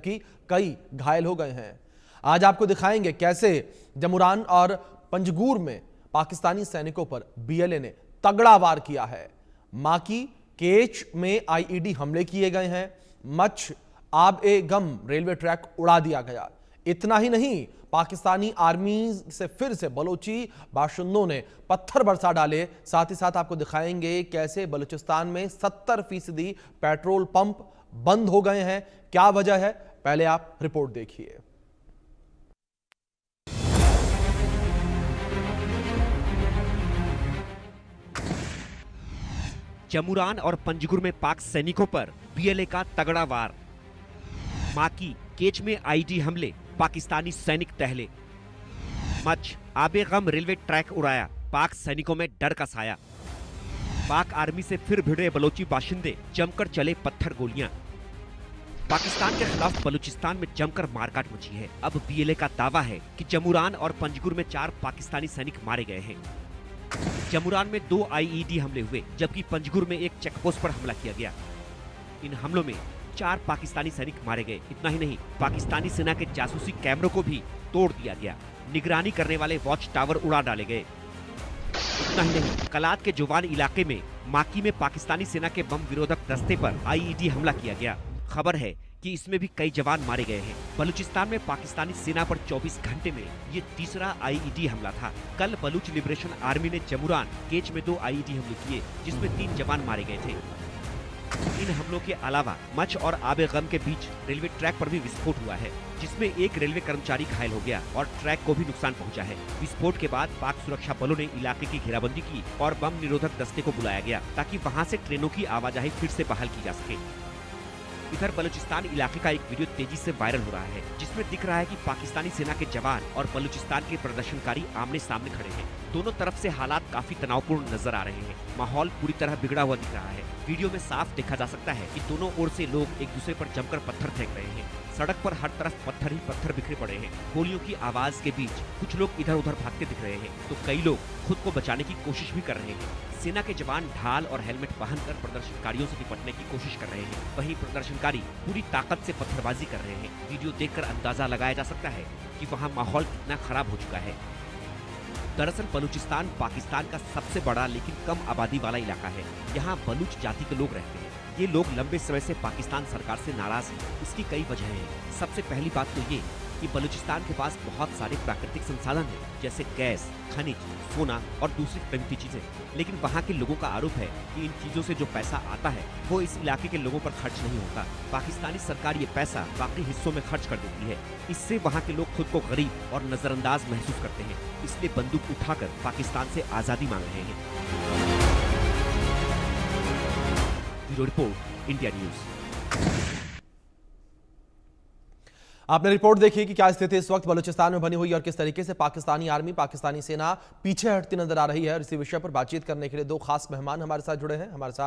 जबकि कई घायल हो गए हैं। आज आपको दिखाएंगे कैसे जमुरान और पंजगुर में पाकिस्तानी सैनिकों पर बीएलए ने तगड़ा वार किया है। माकी केच में आईईडी हमले किए गए हैं। मच आब ए गम रेलवे ट्रैक उड़ा दिया गया। इतना ही नहीं, पाकिस्तानी आर्मी से फिर से बलोची बाशिंदों ने पत्थर बरसा डाले। साथ ही साथ आपको दिखाएंगे कैसे बलूचिस्तान में 70% पेट्रोल पंप बंद हो गए हैं। क्या वजह है, पहले आप रिपोर्ट देखिए। जमुरान और पंजगुर में पाक सैनिकों पर बीएलए का तगड़ा वार। माकी केच में आईडी हमले, पाकिस्तानी सैनिक टहले। मच आबे गम रेलवे ट्रैक उड़ाया, पाक सैनिकों में डर का साया। पाक आर्मी से फिर भिड़े बलोची बाशिंदे, जमकर चले पत्थर गोलियां। पाकिस्तान के खिलाफ बलूचिस्तान में जमकर मारकाट मची है। अब बीएलए का दावा है कि जमुरान और पंजगुर में 4 पाकिस्तानी सैनिक मारे गए हैं। जमुरान में 2 आईईडी हमले हुए, जबकि पंजगुर में एक चेकपोस्ट पर हमला किया गया। इन हमलों में 4 पाकिस्तानी सैनिक मारे गए। इतना ही नहीं, पाकिस्तानी सेना के जासूसी कैमरों को भी तोड़ दिया गया। निगरानी करने वाले वॉच टावर उड़ा डाले गए। इतना ही नहीं, कलात के जोवान इलाके में माकी में पाकिस्तानी सेना के बम विरोधक दस्ते पर आईईडी हमला किया गया। खबर है कि इसमें भी कई जवान मारे गए हैं। बलूचिस्तान में पाकिस्तानी सेना पर 24 घंटे में ये तीसरा आईईडी हमला था। कल बलूच लिबरेशन आर्मी ने जमुरान केच में 2 आईईडी हमले किए, जिसमें 3 जवान मारे गए थे। इन हमलों के अलावा मच और आबे गम के बीच रेलवे ट्रैक पर भी विस्फोट हुआ है, जिसमें एक रेलवे कर्मचारी घायल हो गया और ट्रैक को भी नुकसान पहुंचा है। विस्फोट के बाद पाक सुरक्षा बलों ने इलाके की घेराबंदी की और बम निरोधक दस्ते को बुलाया गया, ताकि वहां से ट्रेनों की आवाजाही फिर से बहाल की जा सके। इधर बलूचिस्तान इलाके का एक वीडियो तेजी से वायरल हो रहा है, जिसमें दिख रहा है कि पाकिस्तानी सेना के जवान और बलूचिस्तान के प्रदर्शनकारी आमने सामने खड़े हैं। दोनों तरफ से हालात काफी तनावपूर्ण नजर आ रहे हैं। माहौल पूरी तरह बिगड़ा हुआ दिख रहा है। वीडियो में साफ देखा जा सकता है कि दोनों ओर से लोग एक दूसरे पर जमकर पत्थर फेंक रहे हैं। सड़क पर हर तरफ पत्थर ही पत्थर बिखरे पड़े हैं। गोलियों की आवाज के बीच कुछ लोग इधर उधर भागते दिख रहे हैं, तो कई लोग खुद को बचाने की कोशिश भी कर रहे हैं। सेना के जवान ढाल और हेलमेट पहनकर प्रदर्शनकारियों से निपटने की कोशिश कर रहे हैं। वहीं प्रदर्शनकारी पूरी ताकत से पत्थरबाजी कर रहे हैं। वीडियो देखकर अंदाजा लगाया जा सकता है कि वहां माहौल कितना खराब हो चुका है। दरअसल बलूचिस्तान पाकिस्तान का सबसे बड़ा लेकिन कम आबादी वाला इलाका है। यहाँ बलूच जाति के लोग रहते हैं। ये लोग लंबे समय से पाकिस्तान सरकार से नाराज हैं। इसकी कई वजहें हैं। सबसे पहली बात तो ये कि बलूचिस्तान के पास बहुत सारे प्राकृतिक संसाधन हैं, जैसे गैस, खनिज, सोना और दूसरी कीमती चीजें। लेकिन वहाँ के लोगों का आरोप है कि इन चीजों से जो पैसा आता है वो इस इलाके के लोगों पर खर्च नहीं होता। पाकिस्तानी सरकार ये पैसा बाकी हिस्सों में खर्च कर देती है। इससे वहाँ के लोग खुद को गरीब और नजरअंदाज महसूस करते हैं। इसलिए बंदूक उठाकर पाकिस्तान से आजादी मांग रहे हैं। Bureau report, India news. आपने रिपोर्ट देखी कि क्या स्थिति इस वक्त बलूचिस्तान में बनी हुई और किस तरीके से पाकिस्तानी आर्मी, पाकिस्तानी सेना पीछे हटती नजर आ रही है। और इसी विषय पर बातचीत करने के लिए 2 खास मेहमान हमारे साथ जुड़े हैं। हमारे साथ